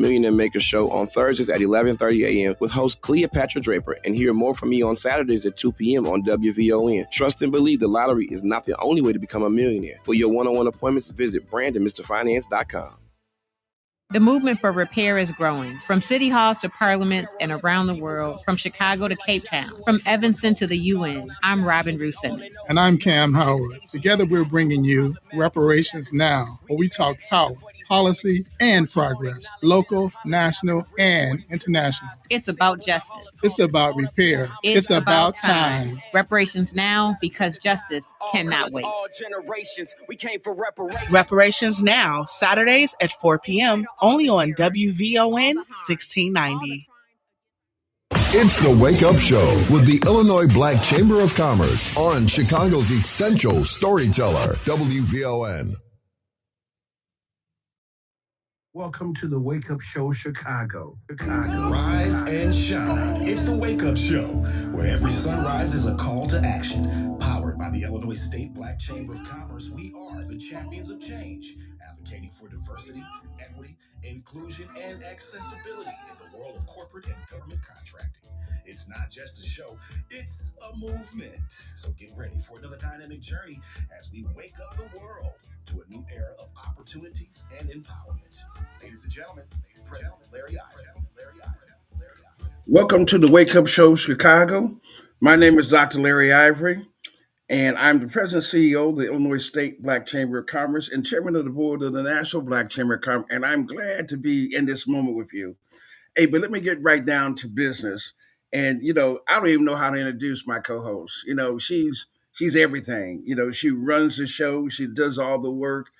Millionaire Maker Show on Thursdays at 11:30 a.m. with host Cleopatra Draper, and hear more from me on Saturdays at 2 p.m. on WVON. Trust and believe the lottery is not the only way to become a millionaire. For your one-on-one appointments, visit BrandonMrFinance.com. The movement for repair is growing, from city halls to parliaments and around the world, from Chicago to Cape Town, from Evanston to the UN. I'm Robin Rousseau. And I'm Cam Howard. Together we're bringing you Reparations Now, where we talk power, policy, and progress, local, national, and international. It's about justice. It's about repair. It's about time. Reparations Now, because justice cannot wait. Reparations Now, Saturdays at 4 p.m., only on WVON 1690. It's the Wake Up Show with the Illinois Black Chamber of Commerce on Chicago's essential storyteller, WVON. Welcome to the Wake Up Show, Chicago. Rise and shine. It's the Wake Up Show, where every sunrise is a call to action. Powered by the Illinois State Black Chamber of Commerce, we are the champions of change, advocating for diversity, equity, inclusion, and accessibility in the world of corporate and government contracting. It's not just a show, it's a movement. So get ready for another dynamic journey as we wake up the world to a new era of opportunities and empowerment. Ladies and gentlemen, President Larry Aisha. Welcome to the Wake Up Show, Chicago. My name is Dr. Larry Ivory, and I'm the President and CEO of the Illinois State Black Chamber of Commerce and Chairman of the Board of the National Black Chamber of Commerce, and I'm glad to be in this moment with you. Hey, but let me get right down to business. And, I don't even know how to introduce my co-host. She's everything. She runs the show. She does all the work.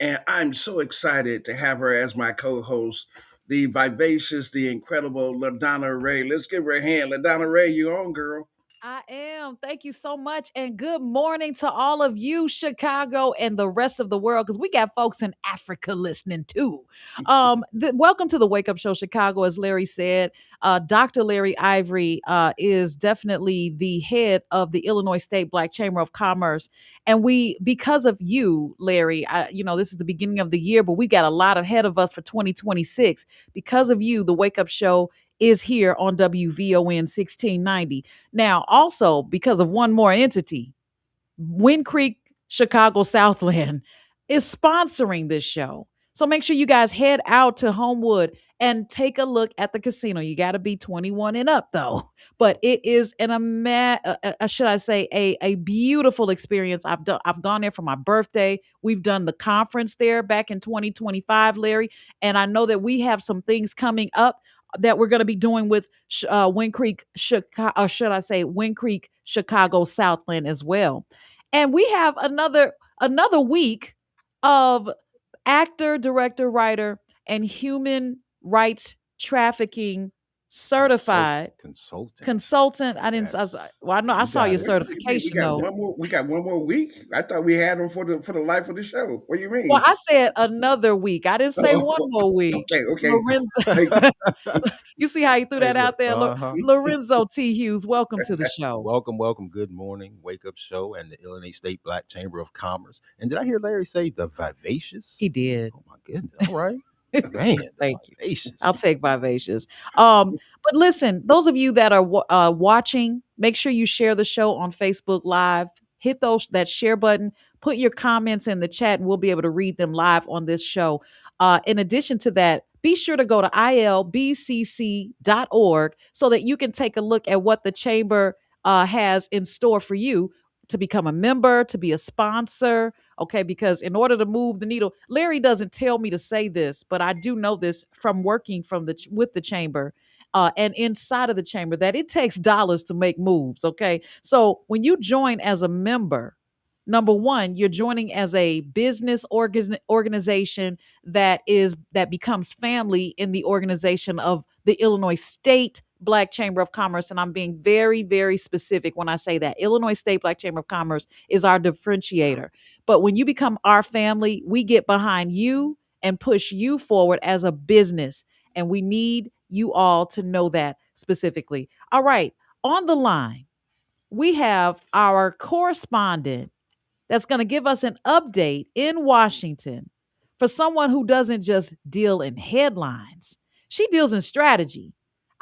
And I'm so excited to have her as my co-host, the vivacious, the incredible LaDonna Ray. Let's give her a hand. LaDonna Ray, you on, girl? I am. Thank you so much. And good morning to all of you, Chicago and the rest of the world, because we got folks in Africa listening too. Welcome to the Wake Up Show, Chicago. As Larry said, Dr. Larry Ivory is definitely the head of the Illinois State Black Chamber of Commerce. And because of you, Larry, this is the beginning of the year, but we got a lot ahead of us for 2026. Because of you, the Wake Up Show is here on WVON 1690. Now, also because of one more entity, Wind Creek Chicago Southland is sponsoring this show. So make sure you guys head out to Homewood and take a look at the casino. You got to be 21 and up though. But it is a beautiful experience. I've gone there for my birthday. We've done the conference there back in 2025, Larry, and I know that we have some things coming up that we're going to be doing with Wind Creek, Wind Creek, Chicago Southland as well. And we have another week of actor, director, writer, and human rights trafficking certified consultant. I didn't. Yes. I know I saw your certification. We got one more week. I thought we had them for the life of the show. What do you mean? Well, I said another week. I didn't say one more week. Okay. Lorenzo, you see how he threw that out there? Lorenzo T. Hughes, welcome to the show. Welcome. Good morning. Wake Up Show and the Illinois State Black Chamber of Commerce. And did I hear Larry say the vivacious? He did. Oh my goodness. All right. Man, thank you. I'll take vivacious. But listen, those of you that are watching, make sure you share the show on Facebook Live. Hit that share button. Put your comments in the chat, and we'll be able to read them live on this show. In addition to that, be sure to go to ilbcc.org so that you can take a look at what the chamber has in store for you to become a member, to be a sponsor. Okay, because in order to move the needle, Larry doesn't tell me to say this, but I do know this from working with the chamber and inside of the chamber that it takes dollars to make moves. Okay, so when you join as a member, number one, you're joining as a business organization that becomes family in the organization of the Illinois State Black Chamber of Commerce. And I'm being very, very specific when I say that. Illinois State Black Chamber of Commerce is our differentiator. But when you become our family, we get behind you and push you forward as a business. And we need you all to know that specifically. All right. On the line, we have our correspondent that's going to give us an update in Washington for someone who doesn't just deal in headlines. She deals in strategy.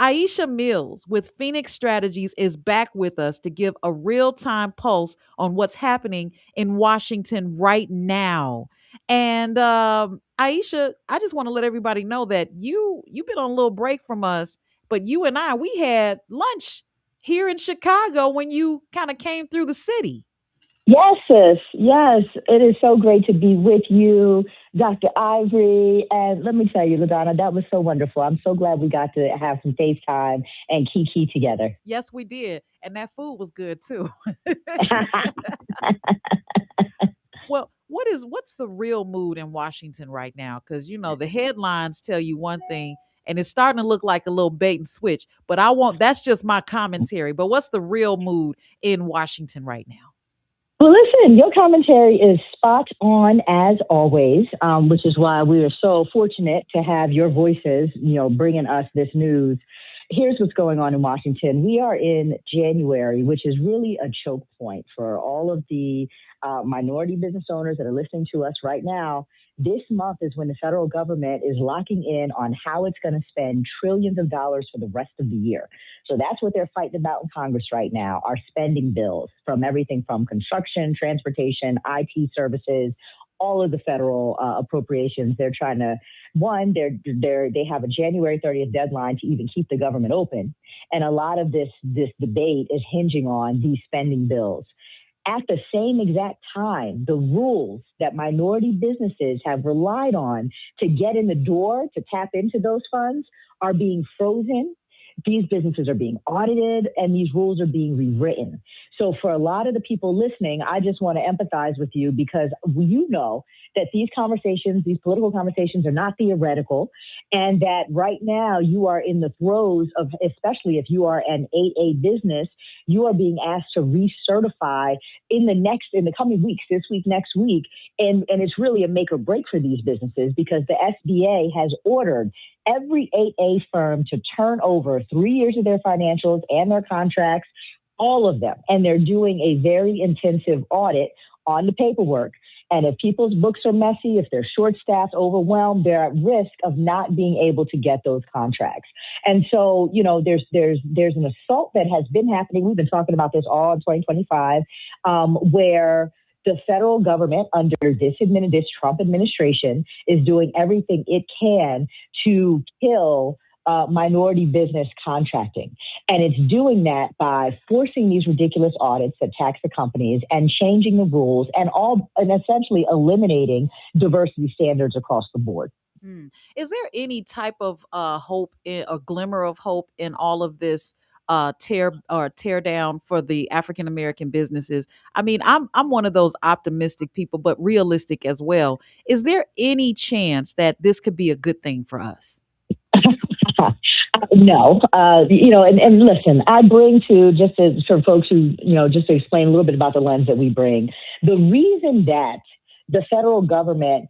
Aisha Mills with Phoenix Strategies is back with us to give a real-time pulse on what's happening in Washington right now. And Aisha, I just want to let everybody know that you've been on a little break from us, but you and we had lunch here in Chicago when you kind of came through the city. Yes, sis. Yes, it is so great to be with you, Dr. Ivory. And let me tell you, LaDonna, that was so wonderful. I'm so glad we got to have some FaceTime and Kiki together. Yes, we did. And that food was good too. Well, what's the real mood in Washington right now? Because the headlines tell you one thing, and it's starting to look like a little bait and switch. But that's just my commentary. But what's the real mood in Washington right now? Well, listen, your commentary is spot on as always, which is why we are so fortunate to have your voices, bringing us this news. Here's what's going on in Washington. We are in January, which is really a choke point for all of the minority business owners that are listening to us right now. This month is when the federal government is locking in on how it's going to spend trillions of dollars for the rest of the year. So that's what they're fighting about in Congress right now, our spending bills from everything from construction, transportation, IT services, all of the federal appropriations. They're trying to, they have a January 30th deadline to even keep the government open. And a lot of this debate is hinging on these spending bills. At the same exact time, the rules that minority businesses have relied on to get in the door to tap into those funds are being frozen. These businesses are being audited and these rules are being rewritten. So for a lot of the people listening, I just want to empathize with you because you know that these political conversations are not theoretical, and that right now you are in the throes of, especially if you are an 8A business, you are being asked to recertify in the coming weeks, this week, next week. And it's really a make or break for these businesses because the SBA has ordered every 8A firm to turn over 3 years of their financials and their contracts, all of them. And they're doing a very intensive audit on the paperwork. And if people's books are messy, if they're short-staffed, overwhelmed, they're at risk of not being able to get those contracts. And so, there's an assault that has been happening. We've been talking about this all in 2025, where the federal government under this Trump administration is doing everything it can to kill minority business contracting. And it's doing that by forcing these ridiculous audits that tax the companies and changing the rules and essentially eliminating diversity standards across the board. Is there any type of hope, a glimmer of hope in all of this tear down for the African American businesses? I mean, I'm one of those optimistic people, but realistic as well. Is there any chance that this could be a good thing for us? No, and listen, I bring to for folks who, just to explain a little bit about the lens that we bring. The reason that the federal government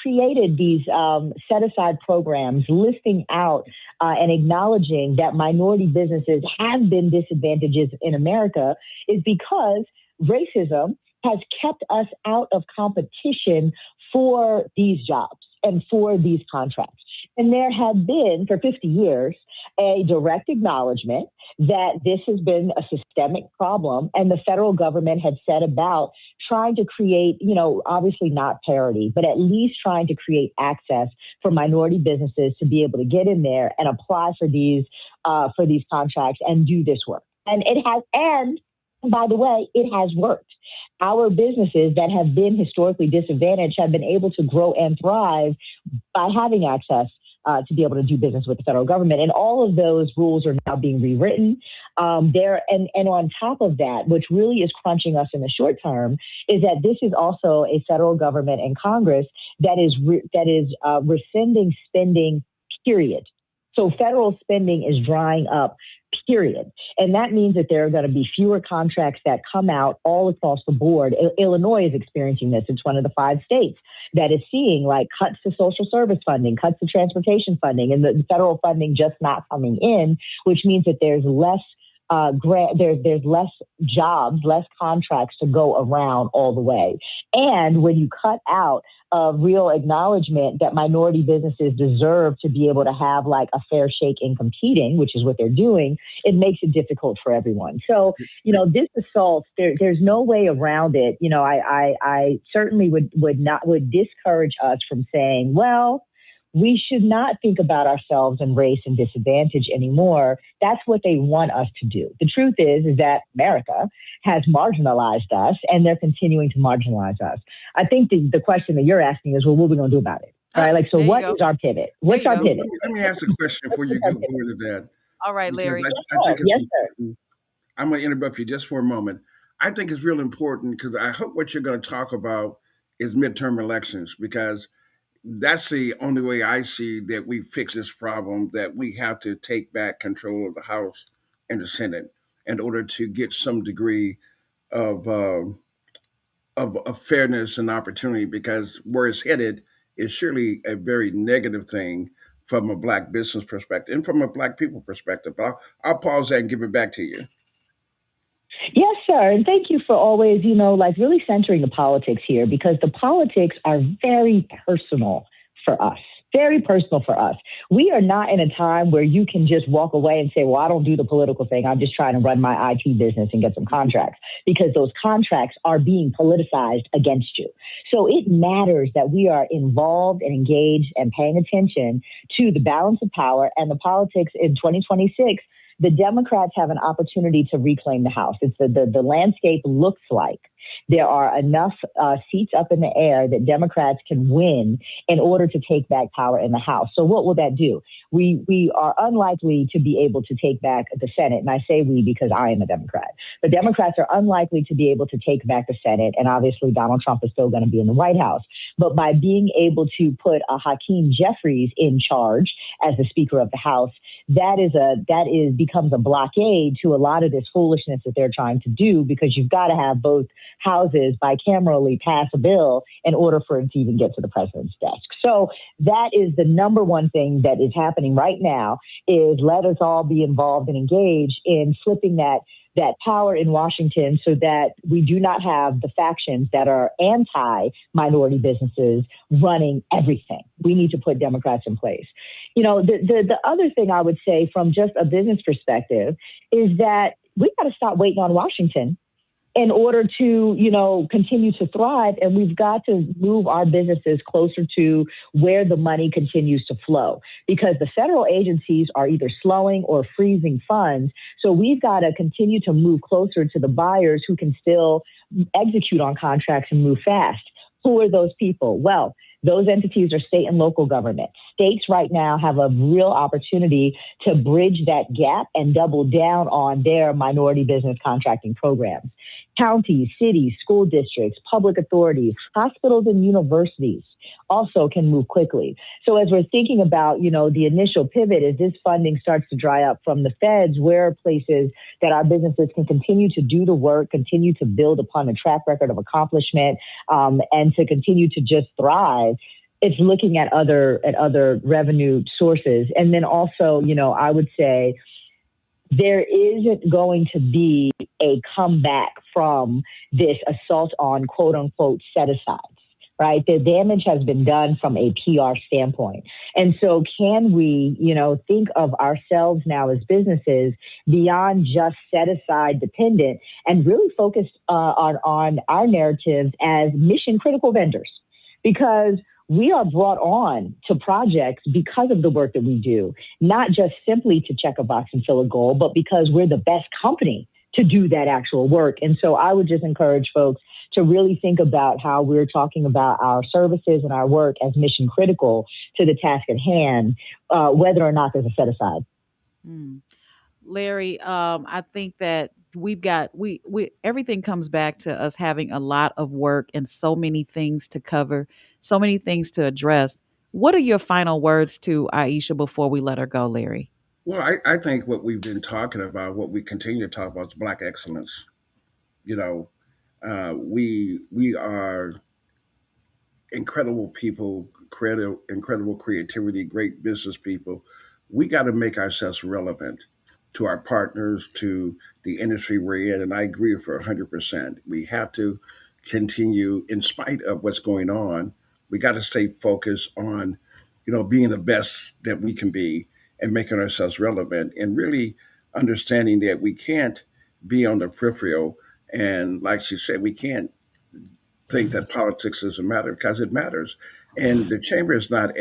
created these set-aside programs listing out and acknowledging that minority businesses have been disadvantaged in America is because racism has kept us out of competition for these jobs and for these contracts. And there had been, for 50 years, a direct acknowledgement that this has been a systemic problem. And the federal government had set about trying to create, obviously not parity, but at least trying to create access for minority businesses to be able to get in there and apply for these contracts and do this work. And it has, and by the way, it has worked. Our businesses that have been historically disadvantaged have been able to grow and thrive by having access to be able to do business with the federal government. And all of those rules are now being rewritten there. And on top of that, which really is crunching us in the short term, is that this is also a federal government and Congress that is rescinding spending, period. So federal spending is drying up, period. And that means that there are going to be fewer contracts that come out all across the board. Illinois is experiencing this. It's one of the 5 states that is seeing like cuts to social service funding, cuts to transportation funding, and the federal funding just not coming in, which means that there's less there's less jobs, less contracts to go around all the way. And when you cut out a real acknowledgement that minority businesses deserve to be able to have like a fair shake in competing, which is what they're doing, it makes it difficult for everyone. So, this assault, there's no way around it. I certainly would discourage us from saying, well, we should not think about ourselves in race and disadvantage anymore. That's what they want us to do. The truth is that America has marginalized us, and they're continuing to marginalize us. I think the question that you're asking is, well, what are we going to do about it? Right? Like, so what is our pivot? What's our pivot? Let me ask a question before you go into that. All right, Larry. I think it's important. I'm going to interrupt you just for a moment. I think it's real important because I hope what you're going to talk about is midterm elections, because that's the only way I see that we fix this problem, that we have to take back control of the House and the Senate in order to get some degree of fairness and opportunity, because where it's headed is surely a very negative thing from a Black business perspective and from a Black people perspective. I'll pause that and give it back to you. Yes, sir. And thank you for always, really centering the politics here, because the politics are very personal for us. Very personal for us. We are not in a time where you can just walk away and say, well, I don't do the political thing. I'm just trying to run my IT business and get some contracts, because those contracts are being politicized against you. So it matters that we are involved and engaged and paying attention to the balance of power and the politics in 2026. The Democrats have an opportunity to reclaim the House. It's the landscape looks like there are enough seats up in the air that Democrats can win in order to take back power in the House. So what will that do? We are unlikely to be able to take back the Senate. And I say we because I am a Democrat. The Democrats are unlikely to be able to take back the Senate. And obviously, Donald Trump is still going to be in the White House. But by being able to put Hakeem Jeffries in charge as the Speaker of the House, becomes a blockade to a lot of this foolishness that they're trying to do, because you've got to have both houses bicamerally pass a bill in order for it to even get to the president's desk. So that is the number one thing that is happening right now, is let us all be involved and engaged in flipping that power in Washington, so that we do not have the factions that are anti-minority businesses running everything. We need to put Democrats in place. The other thing I would say from just a business perspective is that we got to stop waiting on Washington in order to, continue to thrive. And we've got to move our businesses closer to where the money continues to flow, because the federal agencies are either slowing or freezing funds. So we've got to continue to move closer to the buyers who can still execute on contracts and move fast. Who are those people? Well, those entities are state and local government. States right now have a real opportunity to bridge that gap and double down on their minority business contracting programs. Counties, cities, school districts, public authorities, hospitals, and universities also can move quickly. So as we're thinking about, the initial pivot, as this funding starts to dry up from the feds, where are places that our businesses can continue to do the work, continue to build upon a track record of accomplishment, and to continue to just thrive. It's looking at other revenue sources. And then also, I would say, there isn't going to be a comeback from this assault on quote unquote set asides, right? The damage has been done from a PR standpoint. And so can we, think of ourselves now as businesses beyond just set aside dependent and really focus on our narratives as mission critical vendors? Because we are brought on to projects because of the work that we do, not just simply to check a box and fill a goal, but because we're the best company to do that actual work. And so I would just encourage folks to really think about how we're talking about our services and our work as mission critical to the task at hand, whether or not there's a set aside. Larry, I think that we everything comes back to us having a lot of work and so many things to cover, so many things to address. What are your final words to Aisha before we let her go, Larry? Well, I think what we've been talking about, what we continue to talk about, is Black excellence. We are incredible people, incredible creativity, great business people. We got to make ourselves relevant to our partners, to the industry we're in. And I agree with her 100%. We have to continue, in spite of what's going on, we got to stay focused on, being the best that we can be and making ourselves relevant and really understanding that we can't be on the peripheral. And like she said, we can't think that politics doesn't matter because it matters. And the chamber is not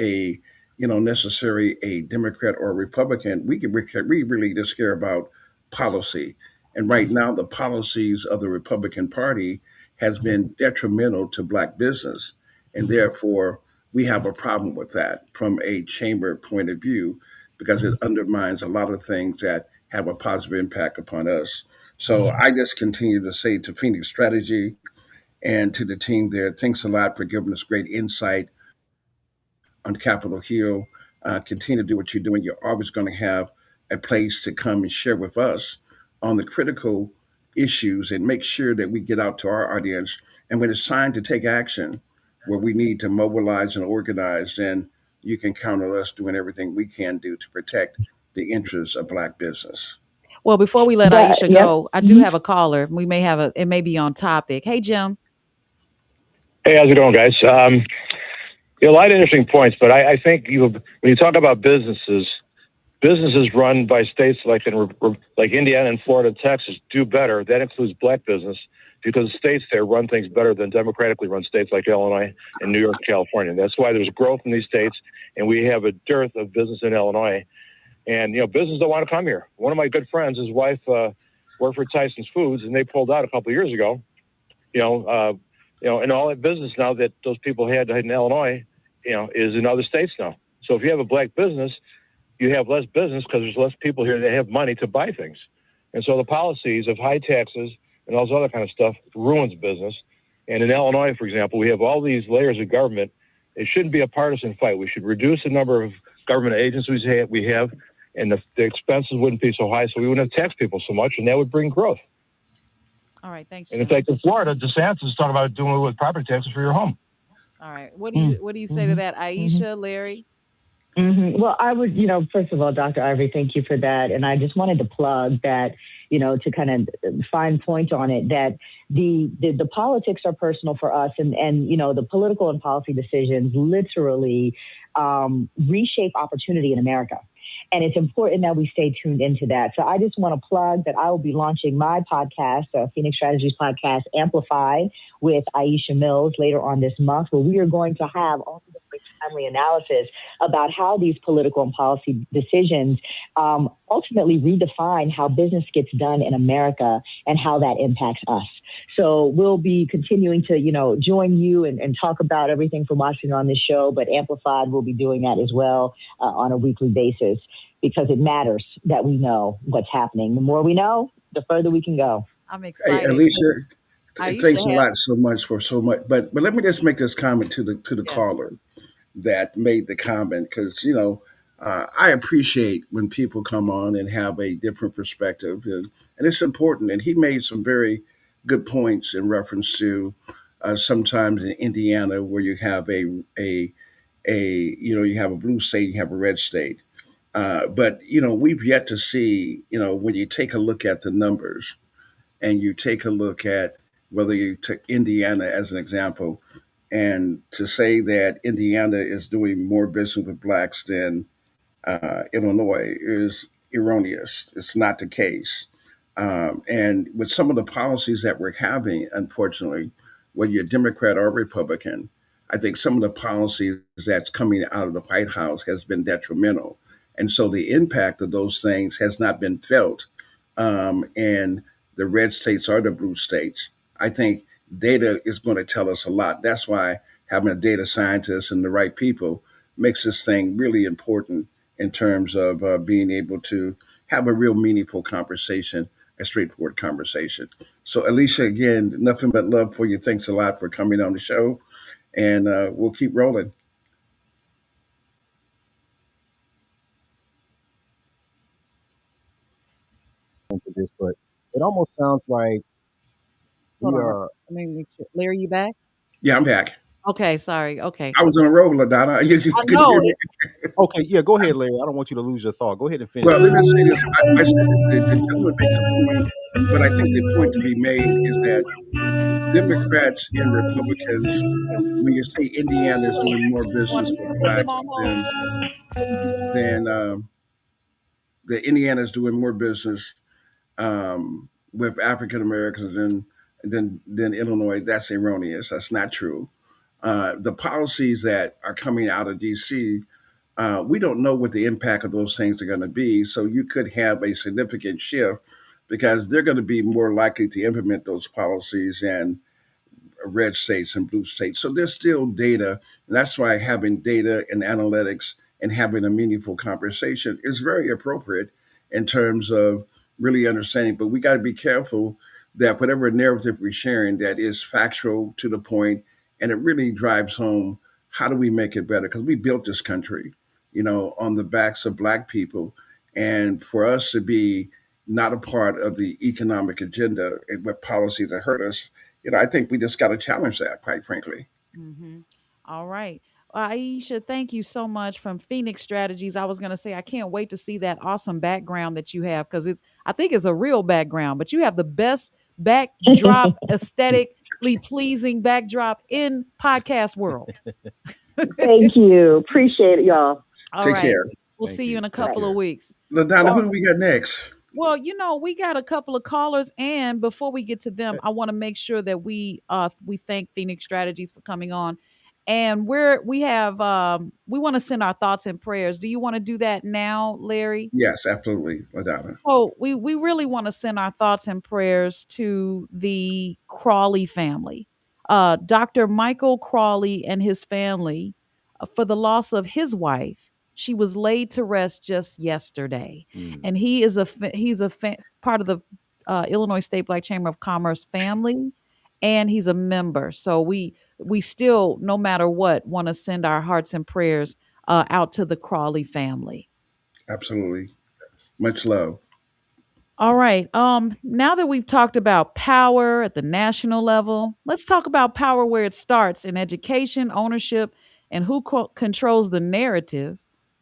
necessarily a Democrat or a Republican. We really just care about policy. And right now, the policies of the Republican Party has been detrimental to Black business, and therefore we have a problem with that from a chamber point of view because it undermines a lot of things that have a positive impact upon us. So I just continue to say to Phoenix Strategy and to the team there, thanks a lot for giving us great insight on Capitol Hill. Continue to do what you're doing. You're always going to have a place to come and share with us on the critical issues and make sure that we get out to our audience. And when it's time to take action, where we need to mobilize and organize, then you can count on us doing everything we can do to protect the interests of Black business. Well, before we let But, Aisha yep. go, I do have a caller. We may have it may be on topic. Hey, Jim. Hey, how's it going, guys? A lot of interesting points, but I think when you talk about businesses run by states like Indiana and Florida and Texas do better. That includes Black business because states there run things better than democratically run states like Illinois and New York and California. That's why there's growth in these states, and we have a dearth of business in Illinois. And, business don't want to come here. One of my good friends, his wife worked for Tyson's Foods, and they pulled out a couple of years ago, and all that business now that those people had in Illinois, is in other states now. So if you have a Black business, you have less business because there's less people here that have money to buy things. And so the policies of high taxes and all this other kind of stuff ruins business. And in Illinois, for example, we have all these layers of government. It shouldn't be a partisan fight. We should reduce the number of government agencies we have, and the expenses wouldn't be so high, so we wouldn't have taxed people so much, and that would bring growth. All right, thanks. And in fact, in Florida, DeSantis is talking about doing it with property taxes for your home. All right, what do you say to that, Aisha, Larry? Well, I would, first of all, Dr. Ivory, thank you for that. And I just wanted to plug that, to kind of fine point on it, that the politics are personal for us. And the political and policy decisions literally reshape opportunity in America. And it's important that we stay tuned into that. So I just want to plug that I will be launching my podcast, Phoenix Strategies Podcast, Amplified, with Aisha Mills later on this month, where we are going to have all the timely analysis about how these political and policy decisions ultimately redefine how business gets done in America and how that impacts us. So we'll be continuing to, join you and talk about everything from watching on this show, but Amplified will be doing that as well on a weekly basis, because it matters that we know what's happening. The more we know, the further we can go. I'm excited. Hey, Alicia, thanks a lot so much for so much. But let me just make this comment to the caller that made the comment, because I appreciate when people come on and have a different perspective, and it's important. And he made some very good points in reference to sometimes in Indiana where you have you have a blue state, you have a red state, but we've yet to see when you take a look at the numbers and you take a look at whether you took Indiana as an example, and to say that Indiana is doing more business with Blacks than Illinois is erroneous. It's not the case. And with some of the policies that we're having, unfortunately, whether you're Democrat or Republican, I think some of the policies that's coming out of the White House has been detrimental. And so the impact of those things has not been felt in the red states or the blue states. I think data is going to tell us a lot. That's why having a data scientist and the right people makes this thing really important in terms of being able to have a real meaningful conversation, a straightforward conversation. So, Alicia, again, nothing but love for you. Thanks a lot for coming on the show, and we'll keep rolling. For this, but it almost sounds like we Hold on. are. Let me make sure. Larry, you back? Yeah, I'm back. Okay, sorry. Okay. I was on a roll, LaDonna. I Can you hear know. me? Okay, yeah, go ahead, Larry. I don't want you to lose your thought. Go ahead and finish Well, your let me thought. say this. I said the gentleman makes a point, but I think the point to be made is that Democrats and Republicans, when you say Indiana is doing more business with Put them blacks on hold. than the Indiana is doing more business with African Americans than Illinois, that's erroneous. That's not true. The policies that are coming out of D.C., we don't know what the impact of those things are going to be. So you could have a significant shift because they're going to be more likely to implement those policies and red states and blue states. So there's still data. And that's why having data and analytics and having a meaningful conversation is very appropriate in terms of really understanding. But we got to be careful that whatever narrative we're sharing that is factual to the point and it really drives home how do we make it better? Because we built this country, on the backs of black people. And for us to be not a part of the economic agenda and what policies that hurt us, I think we just got to challenge that, quite frankly. Mm-hmm. All right. Aisha, thank you so much from Phoenix Strategies. I was going to say, I can't wait to see that awesome background that you have because I think it's a real background, but you have the best backdrop, aesthetically pleasing backdrop in podcast world. Thank you. Appreciate it, y'all. All Take right. care. We'll Thank see you you. in a Take couple care. of weeks. LaDonna, who Well, do we got next? Well, we got a couple of callers, and before we get to them, I want to make sure that we thank Phoenix Strategies for coming on, and we want to send our thoughts and prayers. Do you want to do that now, Larry? Yes, absolutely, LaDonna. So we really want to send our thoughts and prayers to the Crawley family, Dr. Michael Crawley and his family, for the loss of his wife. She was laid to rest just yesterday, and he is part of the Illinois State Black Chamber of Commerce family, and he's a member. So we still, no matter what, want to send our hearts and prayers out to the Crawley family. Absolutely. Much love. All right. Now that we've talked about power at the national level, let's talk about power where it starts in education, ownership, and who controls the narrative.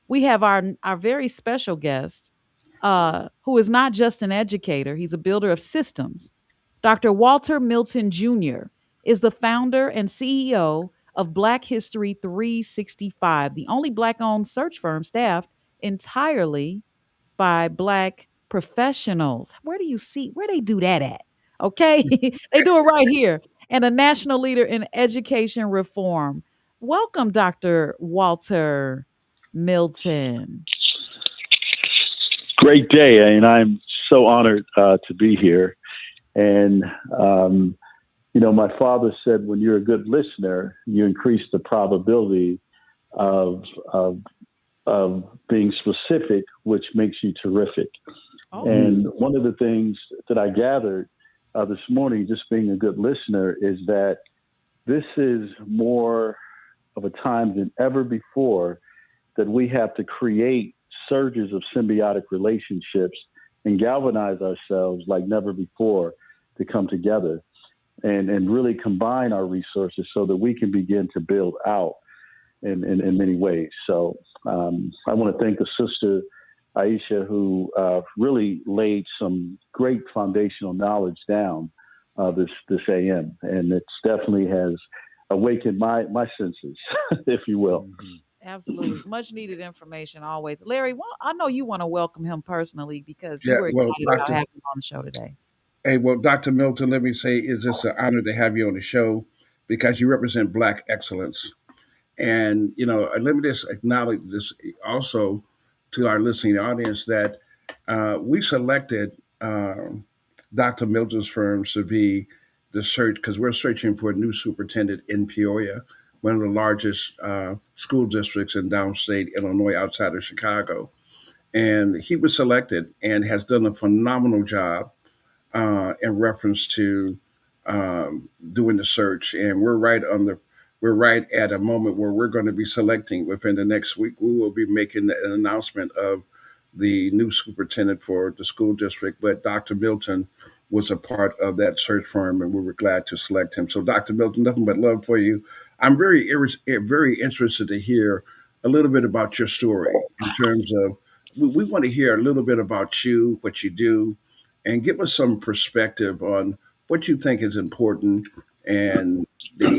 We have our very special guest, who is not just an educator; he's a builder of systems. Dr. Walter Milton Jr. is the founder and CEO of Black History 365, the only Black-owned search firm staffed entirely by Black professionals. Where they do that at? Okay. They do it right here. And a national leader in education reform. Welcome, Dr. Walter Milton. Great day, and I'm so honored to be here. And, my father said, when you're a good listener, you increase the probability of being specific, which makes you terrific. Oh. And one of the things that I gathered this morning, just being a good listener, is that this is more of a time than ever before that we have to create surges of symbiotic relationships and galvanize ourselves like never before to come together and really combine our resources so that we can begin to build out in many ways. So I want to thank the sister, Aisha, who really laid some great foundational knowledge down this AM. And it definitely has awakened my senses, if you will. Absolutely. Much needed information always. Larry, well, I know you want to welcome him personally because you Yeah, were well, excited about having him on the show today. Hey, well, Dr. Milton, let me say it's just an honor to have you on the show because you represent Black excellence. And, let me just acknowledge this also to our listening audience that we selected Dr. Milton's firm to be the search because we're searching for a new superintendent in Peoria, one of the largest school districts in downstate Illinois outside of Chicago. And he was selected and has done a phenomenal job in reference to doing the search. And we're right at a moment where we're going to be selecting within the next week. We will be making an announcement of the new superintendent for the school district. But Dr. Milton was a part of that search firm, and we were glad to select him. So, Dr. Milton, nothing but love for you. I'm very interested to hear a little bit about your story in terms of we want to hear a little bit about you, what you do, and give us some perspective on what you think is important and the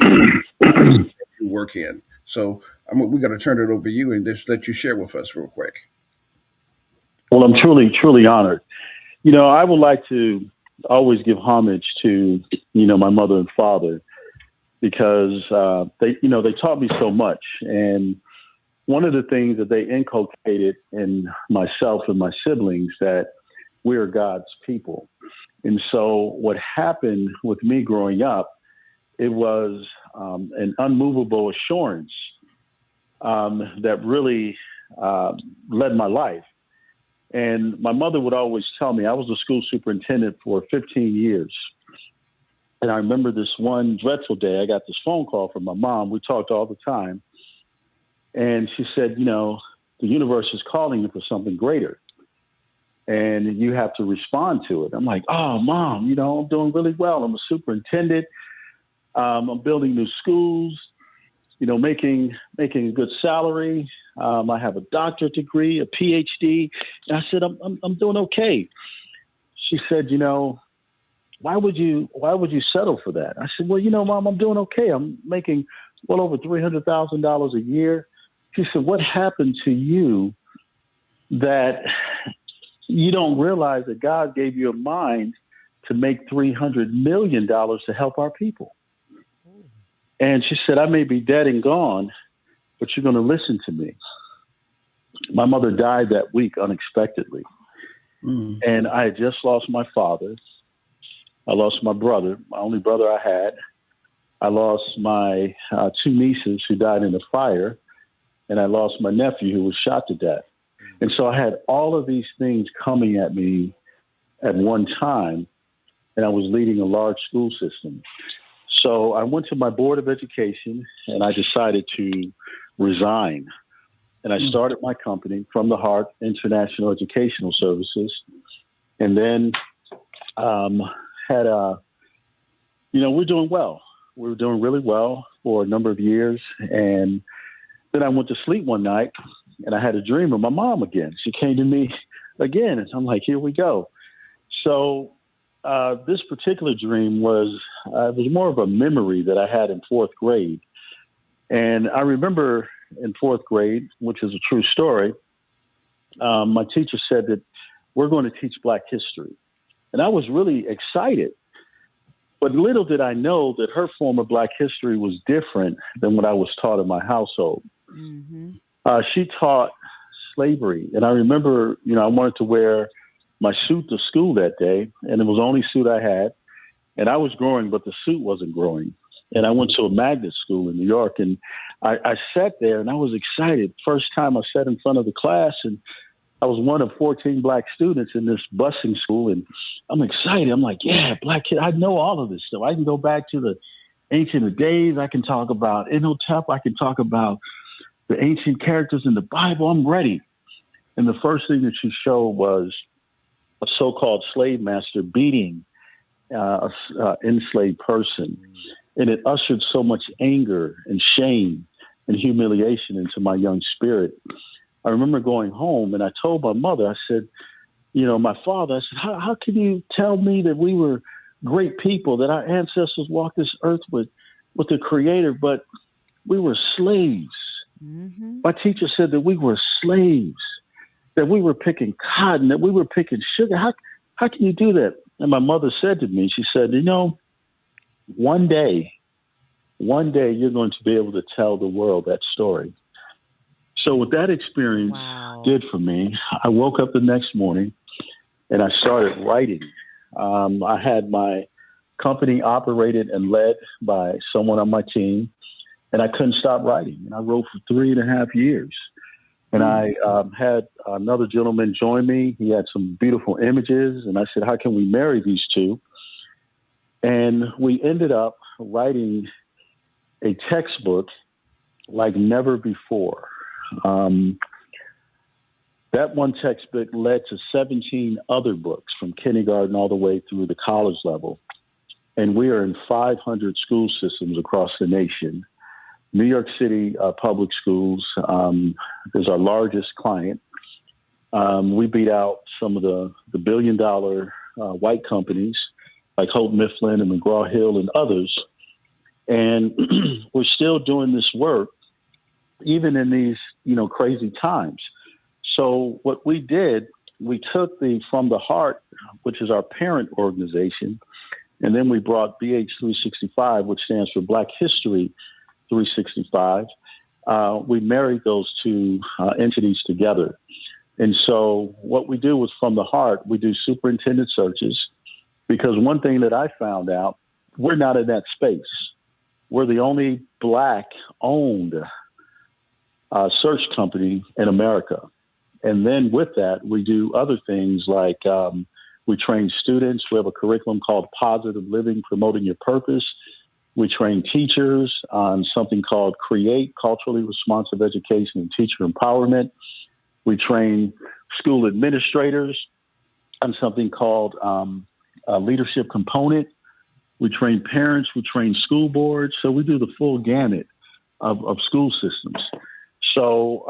places that you work in. So we're going to turn it over to you and just let you share with us real quick. Well, I'm truly honored. I would like to always give homage to, my mother and father because they taught me so much. And one of the things that they inculcated in myself and my siblings that we are God's people. And so what happened with me growing up, it was an unmovable assurance that really led my life. And my mother would always tell me, I was a school superintendent for 15 years. And I remember this one dreadful day, I got this phone call from my mom. We talked all the time. And she said, the universe is calling you for something greater. And you have to respond to it. I'm like, oh, Mom, I'm doing really well. I'm a superintendent. I'm building new schools, making a good salary. I have a doctorate degree, a PhD. And I said, I'm doing okay. She said, why would you settle for that? I said, well, Mom, I'm doing okay. I'm making well over $300,000 a year. She said, what happened to you that you don't realize that God gave you a mind to make $300 million to help our people? And she said, I may be dead and gone, but you're going to listen to me. My mother died that week unexpectedly. And I had just lost my father. I lost my brother, my only brother I had. I lost my two nieces who died in a fire. And I lost my nephew who was shot to death. And so I had all of these things coming at me at one time. And I was leading a large school system. So I went to my board of education and I decided to resign. And I started my company From the Heart International Educational Services. And then we're doing well. We were doing really well for a number of years. And then I went to sleep one night and I had a dream of my mom again. She came to me again. And I'm like, here we go. So this particular dream was more of a memory that I had in fourth grade. And I remember in fourth grade, which is a true story, my teacher said that we're going to teach Black history. And I was really excited. But little did I know that her form of Black history was different than what I was taught in my household. Mm-hmm. She taught slavery. And I remember, I wanted to wear my suit to school that day. And it was the only suit I had. And I was growing, but the suit wasn't growing. And I went to a magnet school in New York. And I sat there and I was excited. First time I sat in front of the class. And I was one of 14 Black students in this busing school. And I'm excited. I'm like, yeah, Black kid. I know all of this stuff. I can go back to the ancient days. I can talk about Inhotep. I can talk about the ancient characters in the Bible. I'm ready. And the first thing that she showed was a so-called slave master beating an enslaved person. And it ushered so much anger and shame and humiliation into my young spirit. I remember going home and I told my mother, I said, my father, I said, how can you tell me that we were great people, that our ancestors walked this earth with the Creator, but we were slaves? Mm-hmm. My teacher said that we were slaves, that we were picking cotton, that we were picking sugar. How can you do that? And my mother said to me, she said, one day you're going to be able to tell the world that story. So what that experience did for me, I woke up the next morning and I started writing. I had my company operated and led by someone on my team, and I couldn't stop writing. And I wrote for 3.5 years. And I had another gentleman join me. He had some beautiful images. And I said, how can we marry these two? And we ended up writing a textbook like never before. That one textbook led to 17 other books from kindergarten all the way through the college level. And we are in 500 school systems across the nation. New York City public schools is our largest client. We beat out some of the billion-dollar white companies like Holt Mifflin and McGraw-Hill and others. And we're still doing this work, even in these, crazy times. So what we did, we took the From the Heart, which is our parent organization, and then we brought BH365, which stands for Black History 365. We married those two entities together. And so what we do is From the Heart, we do superintendent searches, because one thing that I found out, we're not in that space. We're the only Black-owned search company in America. And then with that, we do other things like we train students. We have a curriculum called Positive Living, Promoting Your Purpose. We train teachers on something called CREATE, Culturally Responsive Education and Teacher Empowerment. We train school administrators on something called Leadership Component. We train parents. We train school boards. So we do the full gamut of school systems. So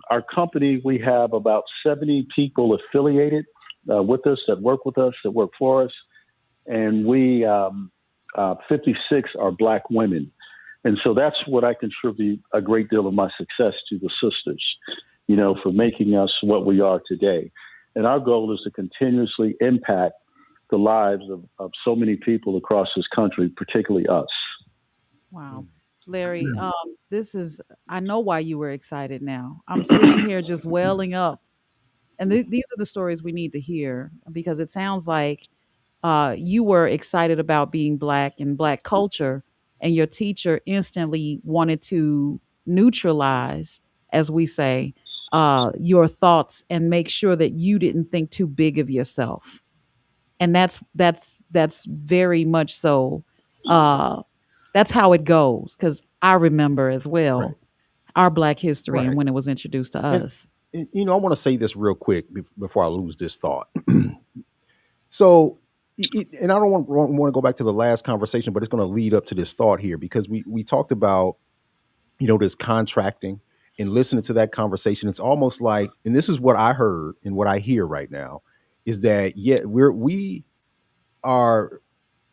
our company, we have about 70 people affiliated with us, that work with us, that work for us. And we 56 are Black women. And so that's what I contribute a great deal of my success to the sisters, for making us what we are today. And our goal is to continuously impact the lives of so many people across this country, particularly us. Wow. Larry, I know why you were excited now. I'm sitting here just welling up. And these are the stories we need to hear, because it sounds like you were excited about being Black and Black culture, and your teacher instantly wanted to neutralize, as we say, your thoughts and make sure that you didn't think too big of yourself. And that's very much so. That's how it goes, because I remember as well our Black history and when it was introduced to us. And, I want to say this real quick before I lose this thought. So, and I don't want to go back to the last conversation, but it's going to lead up to this thought here, because we talked about, this contracting, and listening to that conversation. It's almost like, and this is what I heard and what I hear right now, is that we are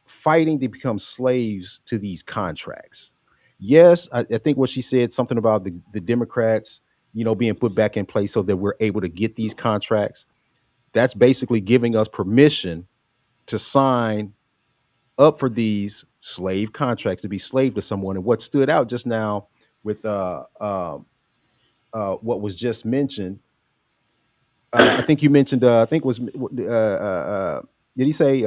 fighting to become slaves to these contracts. Yes, I think what she said, something about the Democrats, being put back in place so that we're able to get these contracts. That's basically giving us permission to sign up for these slave contracts, to be slave to someone. And what stood out just now with what was just mentioned, I think you mentioned, I think was, did he say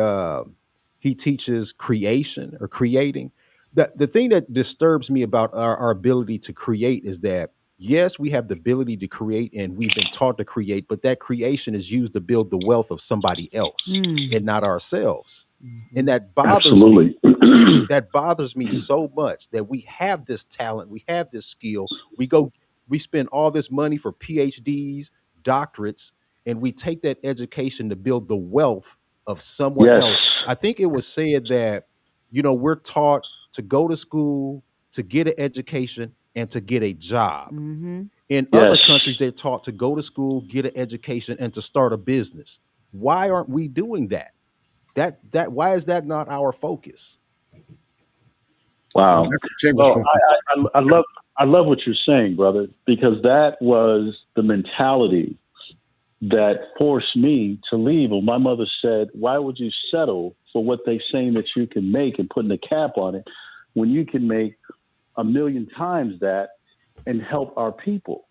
he teaches creation or creating? The thing that disturbs me about our ability to create is that, yes, we have the ability to create, and we've been taught to create, but that creation is used to build the wealth of somebody else and not ourselves. And that bothers me. That bothers me so much, that we have this talent, we have this skill. We spend all this money for PhDs, doctorates, and we take that education to build the wealth of someone else. I think it was said that, we're taught to go to school, to get an education, and to get a job. In other countries, they're taught to go to school, get an education, and to start a business. Why aren't we doing that? Why is that not our focus? Wow. Well, I love what you're saying, brother, because that was the mentality that forced me to leave. Well, my mother said, why would you settle for what they saying that you can make and putting a cap on it when you can make 1 million times that and help our people?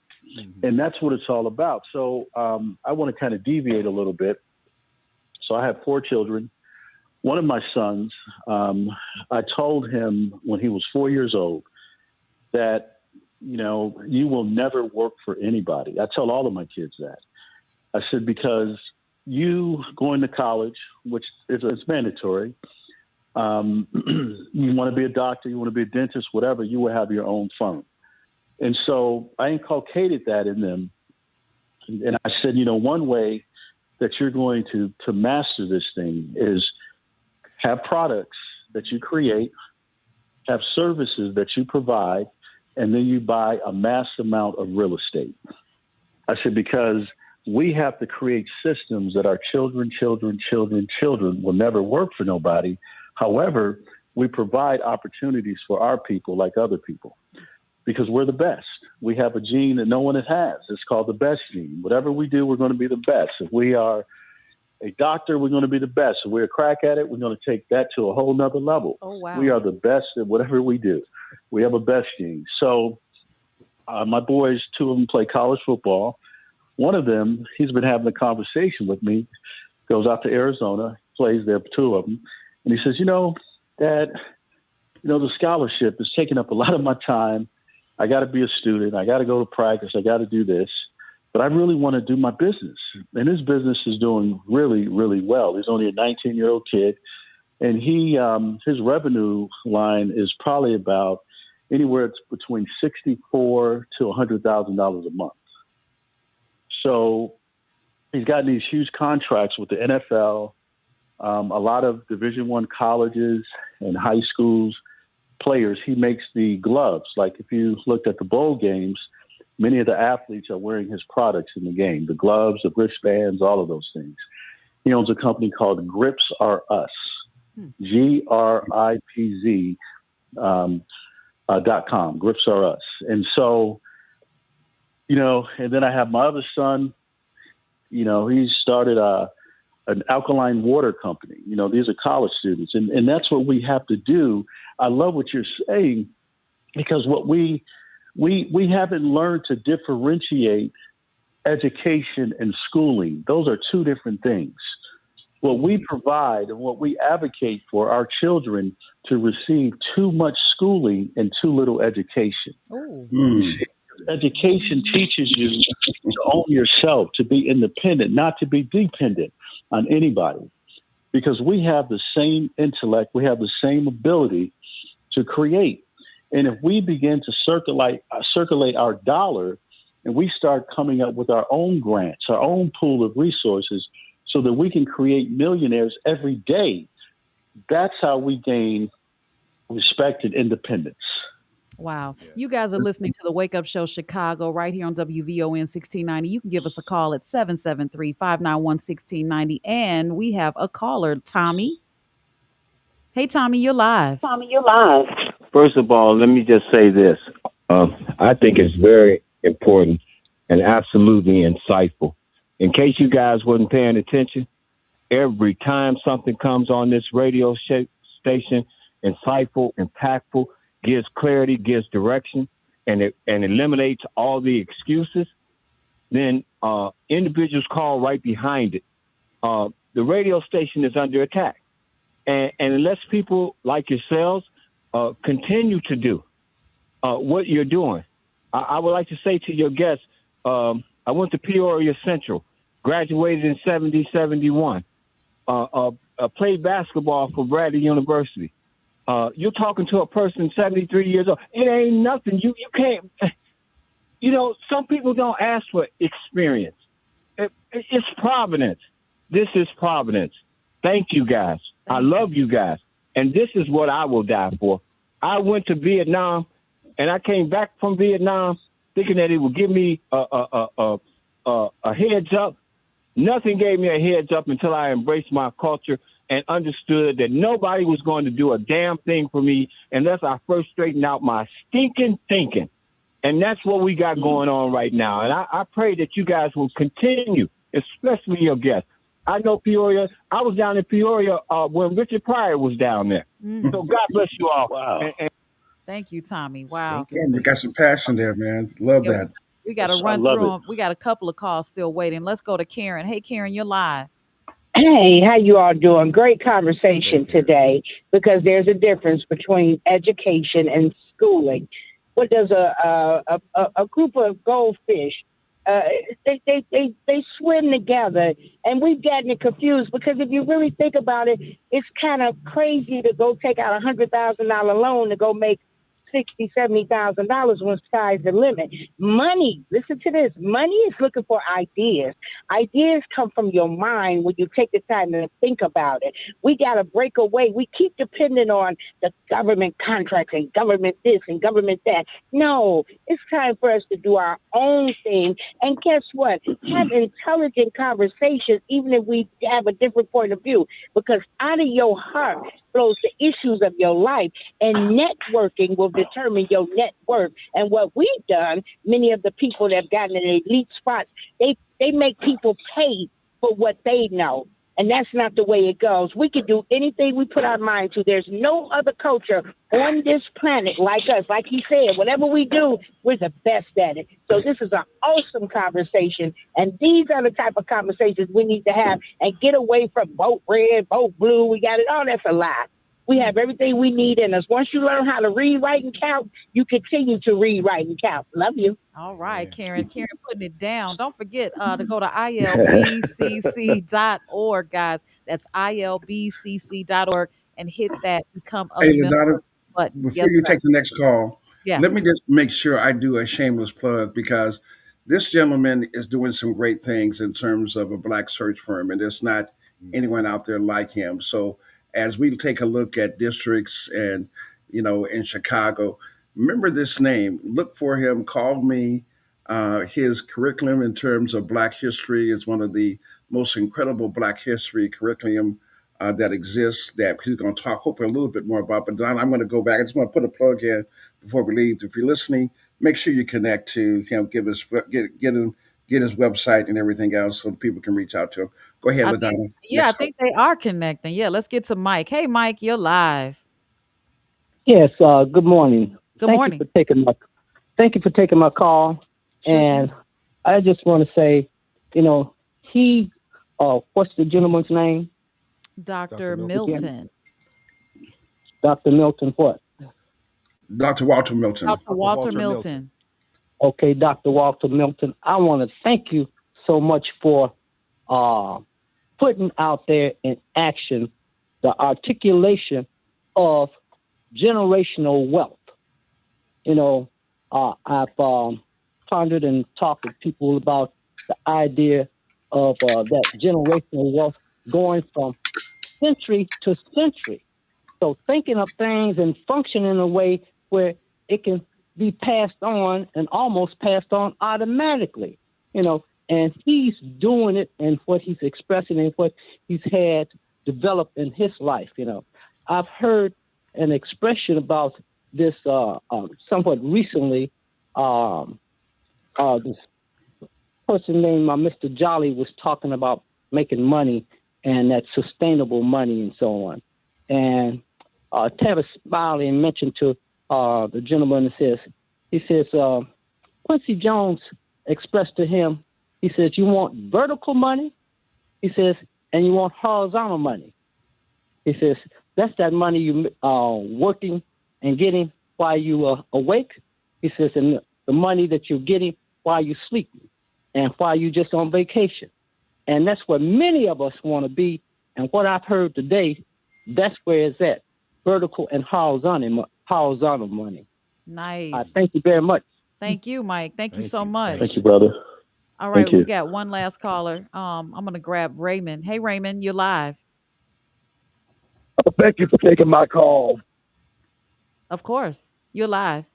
And that's what it's all about. So I want to kind of deviate a little bit. So I have 4 children. One of my sons, I told him when he was 4 years old that, you will never work for anybody. I tell all of my kids that. I said, because you going to college, which is mandatory, you want to be a doctor, you want to be a dentist, whatever, you will have your own firm. And so I inculcated that in them And I said, one way that you're going to master this thing is have products that you create, have services that you provide, and then you buy a mass amount of real estate. I said, because we have to create systems that our children will never work for nobody. However, we provide opportunities for our people like other people because we're the best. We have a gene that no one has. It's called the best gene. Whatever we do, we're going to be the best. If we are a doctor, we're going to be the best. If we're a crack addict, we're going to take that to a whole nother level. Oh, wow. We are the best at whatever we do. We have a best gene. So my boys, 2 of them play college football. One of them, he's been having a conversation with me, goes out to Arizona, plays there, 2 of them. And he says, Dad, the scholarship is taking up a lot of my time. I got to be a student. I got to go to practice. I got to do this. But I really want to do my business. And his business is doing really, really well. He's only a 19-year-old kid. And his revenue line is probably about anywhere between $64,000 to $100,000 a month. So he's gotten these huge contracts with the NFL, a lot of Division I colleges and high schools, players. He makes the gloves. Like if you looked at the bowl games, many of the athletes are wearing his products in the game, the gloves, the wristbands, all of those things. He owns a company called Grips Are Us, GRIPZ .com, Grips Are Us. And so, and then I have my other son, he started an alkaline water company. These are college students. And that's what we have to do. I love what you're saying, because what we haven't learned to differentiate education and schooling. Those are 2 different things. What we provide and what we advocate for our children to receive too much schooling and too little education. Education teaches you to own yourself, to be independent, not to be dependent on anybody, because we have the same intellect, we have the same ability to create. And if we begin to circulate our dollar and we start coming up with our own grants, our own pool of resources, so that we can create millionaires every day, that's how we gain respect and independence. Wow. You guys are listening to the Wake Up Show Chicago right here on WVON 1690. You can give us a call at 773-591-1690. And we have a caller, Tommy. Hey, Tommy, you're live. First of all, let me just say this. I think it's very important and absolutely insightful. In case you guys wasn't paying attention, every time something comes on this radio station, insightful, impactful, gives clarity, gives direction, and eliminates all the excuses, then individuals call right behind it. The radio station is under attack. And unless people like yourselves continue to do what you're doing, I would like to say to your guests, I went to Peoria Central, graduated in 71, played basketball for Bradley University. You're talking to a person 73 years old. It ain't nothing. You can't, some people don't ask for experience. It's providence. This is providence. Thank you, guys. I love you guys. And this is what I will die for. I went to Vietnam, and I came back from Vietnam thinking that it would give me a heads up. Nothing gave me a heads up until I embraced my culture and understood that nobody was going to do a damn thing for me unless I first straightened out my stinking thinking. And that's what we got going on right now. And I pray that you guys will continue, especially your guests. I know Peoria. I was down in Peoria when Richard Pryor was down there. So God bless you all. Wow. Thank you, Tommy. Wow. You got some passion there, man. Love that. We got to run through them. We got a couple of calls still waiting. Let's go to Karen. Hey, Karen, you're live. Hey, how you all doing? Great conversation today, because there's a difference between education and schooling. What does a group of goldfish, they swim together, and we've gotten it confused, because if you really think about it, it's kind of crazy to go take out $100,000 loan to go make $60,000, $70,000 when sky's the limit. Money, listen to this. Money is looking for ideas. Ideas come from your mind when you take the time to think about it. We got to break away. We keep depending on the government contracts and government this and government that. No, it's time for us to do our own thing. And guess what? Have intelligent conversations, even if we have a different point of view, because out of your heart flows the issues of your life, and networking will determine your net worth. And what we've done, many of the people that have gotten in elite spots, they make people pay for what they know. And that's not the way it goes. We can do anything we put our mind to. There's no other culture on this planet like us. Like he said, whatever we do, we're the best at it. So this is an awesome conversation. And these are the type of conversations we need to have and get away from vote red, vote blue. We got it. Oh, that's a lie. We have everything we need in us. Once you learn how to read, write, and count, you continue to read, write, and count. Love you. All right, Karen. Karen putting it down. Don't forget to go to ilbcc.org, guys. That's ilbcc.org and hit that become a Hey, member Ladonna, button. before Yes, you sir. take the next call, Yeah. let me just make sure I do a shameless plug, because this gentleman is doing some great things in terms of a black search firm, and there's not anyone out there like him. So as we take a look at districts and, in Chicago, remember this name, look for him, call me. His curriculum in terms of Black history is one of the most incredible Black history curriculum that exists, that he's going to talk hopefully a little bit more about. But Don, I'm going to go back. I just want to put a plug in before we leave. If you're listening, make sure you connect to him. Get his website and everything else so people can reach out to him. Go ahead, LaDonna. I think they are connecting. Yeah, let's get to Mike. Hey, Mike, you're live. Yes. Good morning. Good morning. Thank you for taking my call. Sure. And I just want to say, what's the gentleman's name? Dr. Milton. Dr. Milton what? Dr. Walter Milton. Dr. Walter Milton. Okay, Dr. Walter Milton. I want to thank you so much for putting out there in action the articulation of generational wealth. I've pondered and talked with people about the idea of that generational wealth going from century to century. So thinking of things and functioning in a way where it can be passed on and almost passed on automatically, and he's doing it and what he's expressing and what he's had developed in his life. I've heard an expression about this somewhat recently. This person named Mr. Jolly was talking about making money and that sustainable money and so on. And Tavis Smiley mentioned to the gentleman, he says, Quincy Jones expressed to him, he says, you want vertical money? He says, and you want horizontal money. He says, that's that money you working and getting while you are awake. He says, and the money that you're getting while you're sleeping and while you're just on vacation. And that's what many of us want to be. And what I've heard today, that's where it's at, vertical and horizontal money. Nice. Thank you very much. Thank you, Mike. Thank you so much. Thank you, brother. All right, Thank you. we got one last caller. I'm going to grab Raymond. Hey, Raymond, you're live. Thank you for taking my call. Of course. You're live.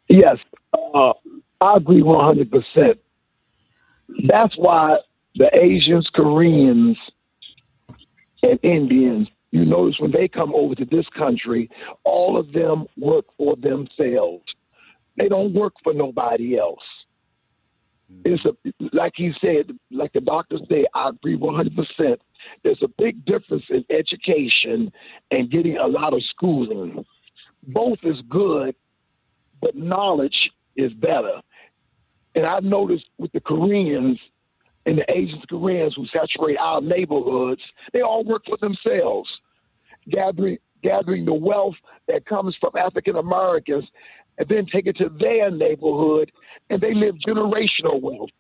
Yes, I agree 100%. That's why the Asians, Koreans, and Indians, you notice when they come over to this country, all of them work for themselves. They don't work for nobody else. It's like he said, like the doctor said, I agree 100%. There's a big difference in education and getting a lot of schooling. Both is good, but knowledge is better. And I've noticed with the Koreans and the Asian Koreans who saturate our neighborhoods, they all work for themselves, gathering the wealth that comes from African Americans and then take it to their neighborhood, and they live generational wealth.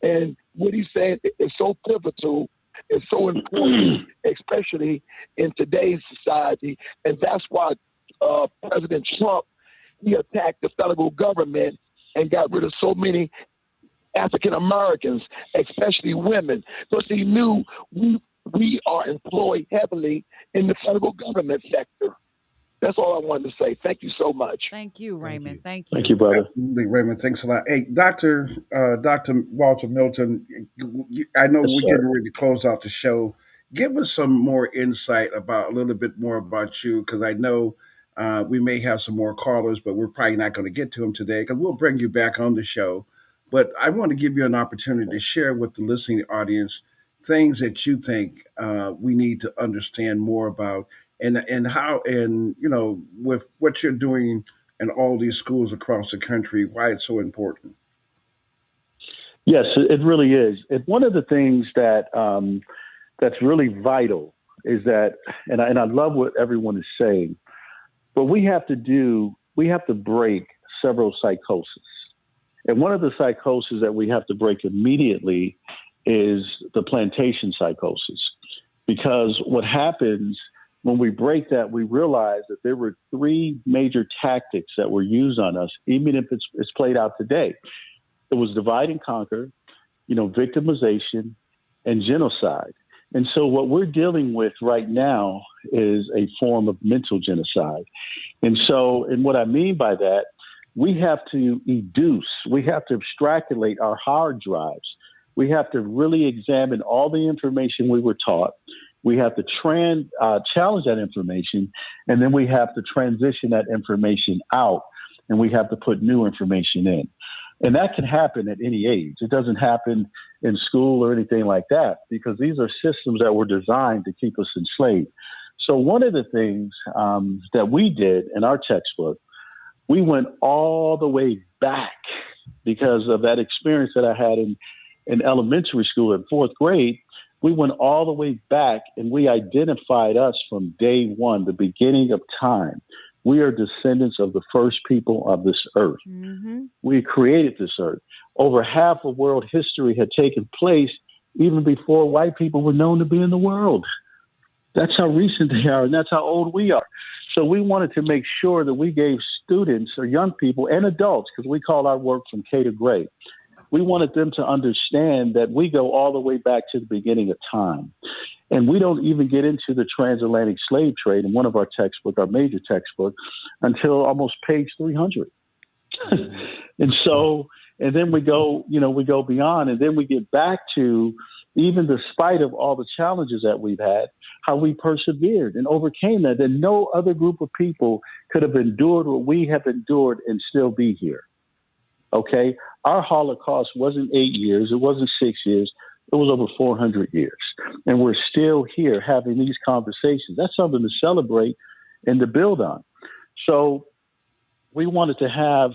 And what he's saying is so pivotal, it's so important, especially in today's society. And that's why President Trump he attacked the federal government and got rid of so many African Americans, especially women, because he knew we are employed heavily in the federal government sector. That's all I wanted to say. Thank you so much. Thank you, Raymond. Thank you. Thank you, brother. Absolutely, Raymond. Thanks a lot. Hey, Dr. Walter Milton, I know Yes, we're sir. getting ready to close out the show. Give us some more insight about a little bit more about you, because I know we may have some more callers, but we're probably not going to get to them today because we'll bring you back on the show. But I want to give you an opportunity to share with the listening audience things that you think we need to understand more about, and how, and with what you're doing in all these schools across the country, why it's so important. Yes, it really is. One of the things that that's really vital is that, and I love what everyone is saying, but we have to break several psychoses. And one of the psychoses that we have to break immediately is the plantation psychosis. Because what happens when we break that, we realize that there were three major tactics that were used on us, even if it's played out today. It was divide and conquer, victimization, and genocide. And so what we're dealing with right now is a form of mental genocide. And what I mean by that, we have to we have to extrapolate our hard drives. We have to really examine all the information we were taught. We have to challenge that information, and then we have to transition that information out, and we have to put new information in. And that can happen at any age. It doesn't happen in school or anything like that, because these are systems that were designed to keep us enslaved. So one of the things that we did in our textbook, we went all the way back because of that experience that I had in elementary school in fourth grade. We went all the way back and we identified us from day one, the beginning of time. We are descendants of the first people of this earth. Mm-hmm. We created this earth. Over half of world history had taken place even before white people were known to be in the world. That's how recent they are, and that's how old we are. So we wanted to make sure that we gave students or young people and adults, because we call our work from K to Grade, we wanted them to understand that we go all the way back to the beginning of time. And we don't even get into the transatlantic slave trade in one of our textbooks, our major textbook, until almost page 300. And then we go beyond, and then we get back to, even despite of all the challenges that we've had, how we persevered and overcame that. And no other group of people could have endured what we have endured and still be here. Okay? Our Holocaust wasn't 8 years. It wasn't 6 years. It was over 400 years. And we're still here having these conversations. That's something to celebrate and to build on. So we wanted to have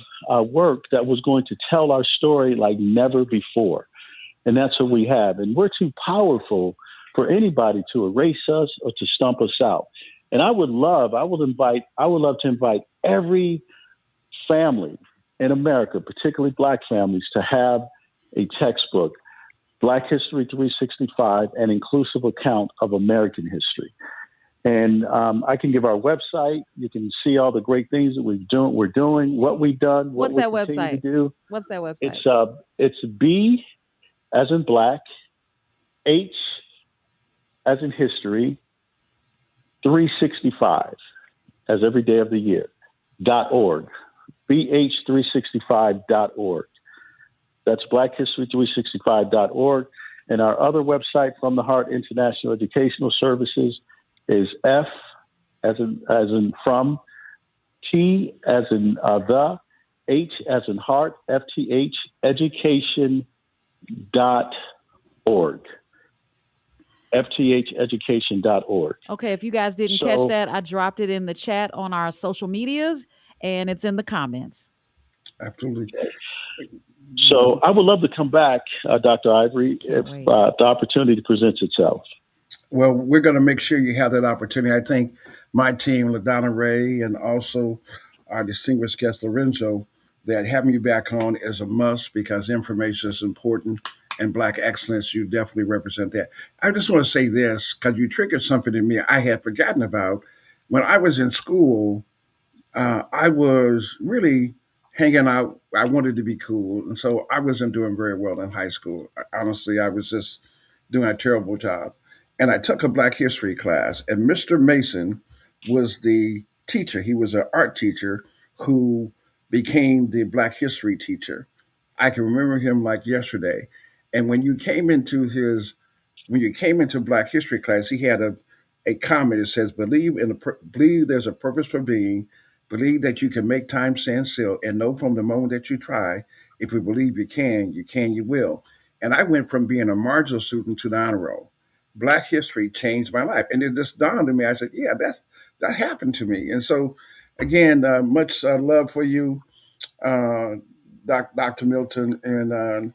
work that was going to tell our story like never before. And that's what we have. And we're too powerful for anybody to erase us or to stump us out. And I would love to invite every family in America, particularly Black families, to have a textbook, Black History 365, an inclusive account of American history. And I can give our website. You can see all the great things that we're doing, what we've done, what we continue to do. What's that website? It's B as in Black, H as in history, 365 as every day of the year, .org, bh365.org. That's blackhistory365.org. And our other website, From the Heart International Educational Services, is F as in from, T as in the, H as in heart, FTH, education.org. FTHeducation.org. Okay, if you guys didn't catch that, I dropped it in the chat on our social medias, and it's in the comments. Absolutely. So I would love to come back, Dr. Ivory, if the opportunity presents itself. Well, we're going to make sure you have that opportunity. I think my team, LaDonna Ray, and also our distinguished guest, Lorenzo, that having you back on is a must, because information is important, and Black excellence, you definitely represent that. I just want to say this, because you triggered something in me I had forgotten about. When I was in school, I was really hanging out. I wanted to be cool, and so I wasn't doing very well in high school. Honestly, I was just doing a terrible job. And I took a Black History class, and Mr. Mason was the teacher. He was an art teacher who became the Black History teacher. I can remember him like yesterday. And when you came into Black History class, he had a comment that says, believe there's a purpose for being, believe that you can make time stand still, and know from the moment that you try, if you believe you can, you will. And I went from being a marginal student to the honor roll. Black history changed my life. And it just dawned on me. I said, yeah, that happened to me. And so, again, much love for you, uh, Dr. Milton. And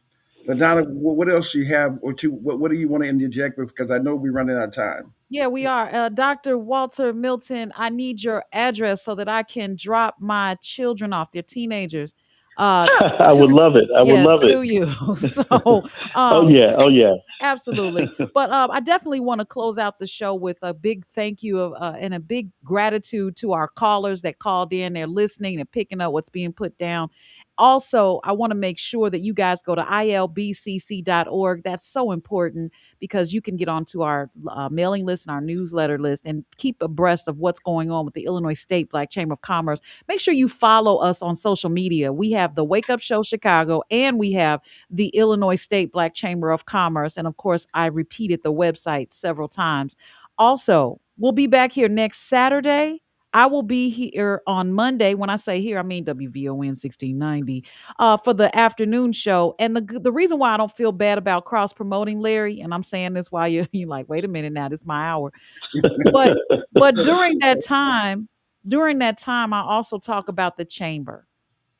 Ladonna, what else do you have? What do you want to interject with? Because I know we're running out of time. Yeah, we are. Dr. Walter Milton, I need your address so that I can drop my children off. They're teenagers. I would love it. I would love it. To you. So, Oh yeah. absolutely. But I definitely want to close out the show with a big thank you and a big gratitude to our callers that called in. They're listening and picking up what's being put down. Also, I want to make sure that you guys go to ilbcc.org. That's so important because you can get onto our mailing list and our newsletter list and keep abreast of what's going on with the Illinois State Black Chamber of Commerce. Make sure you follow us on social media. We have the Wake Up Show Chicago and we have the Illinois State Black Chamber of Commerce. And of course, I repeated the website several times. Also, we'll be back here next Saturday. I will be here on Monday. When I say here, I mean WVON 1690 for the afternoon show. And the reason why I don't feel bad about cross promoting, Larry, and I'm saying this while you're like, wait a minute now, this is my hour. But during that time, I also talk about the chamber.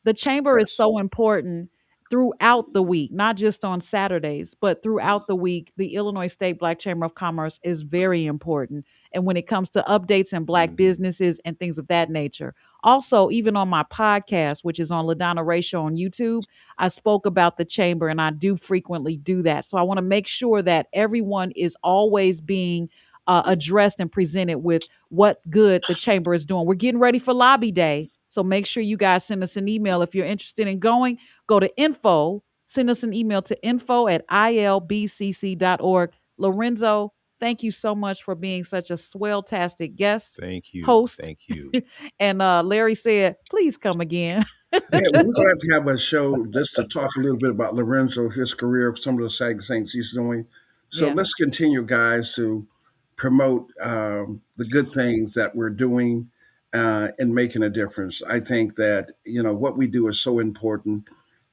The chamber is so important throughout the week, not just on Saturdays, but throughout the week. The Illinois State Black Chamber of Commerce is very important. And when it comes to updates in Black businesses and things of that nature. Also, even on my podcast, which is on LaDonna Ray Show on YouTube, I spoke about the chamber and I do frequently do that. So I want to make sure that everyone is always being addressed and presented with what good the chamber is doing. We're getting ready for lobby day. So make sure you guys send us an email. If you're interested in going, go to info, send us an email to info@ilbcc.org. Lorenzo, thank you so much for being such a swell-tastic guest. Thank you. Host. Thank you. And Larry said, please come again. Yeah, we're going to have a show just to talk a little bit about Lorenzo, his career, some of the things he's doing. So let's continue, guys, to promote the good things that we're doing and making a difference. I think that, what we do is so important.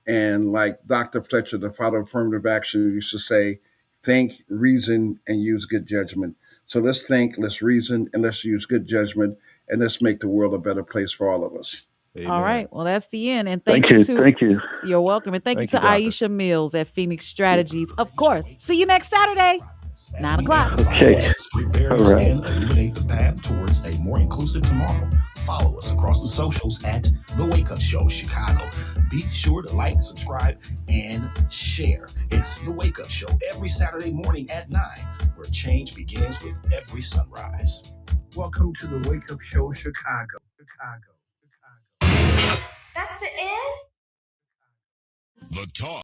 And like Dr. Fletcher, the father of affirmative action, used to say, think, reason, and use good judgment. So let's think, let's reason, and let's use good judgment, and let's make the world a better place for all of us. Amen. All right. Well, that's the end. And Thank you. Thank you. You're welcome. And thank you to Aisha Mills at Phoenix Strategies. Of course. See you next Saturday, 9 o'clock. Okay. Prepare All right. and illuminate the path towards a more inclusive tomorrow. Follow us across the socials at The Wake Up Show Chicago. Be sure to like, subscribe, and share. It's The Wake Up Show every Saturday morning at 9, where change begins with every sunrise. Welcome to The Wake Up Show Chicago. That's the end? The Talk.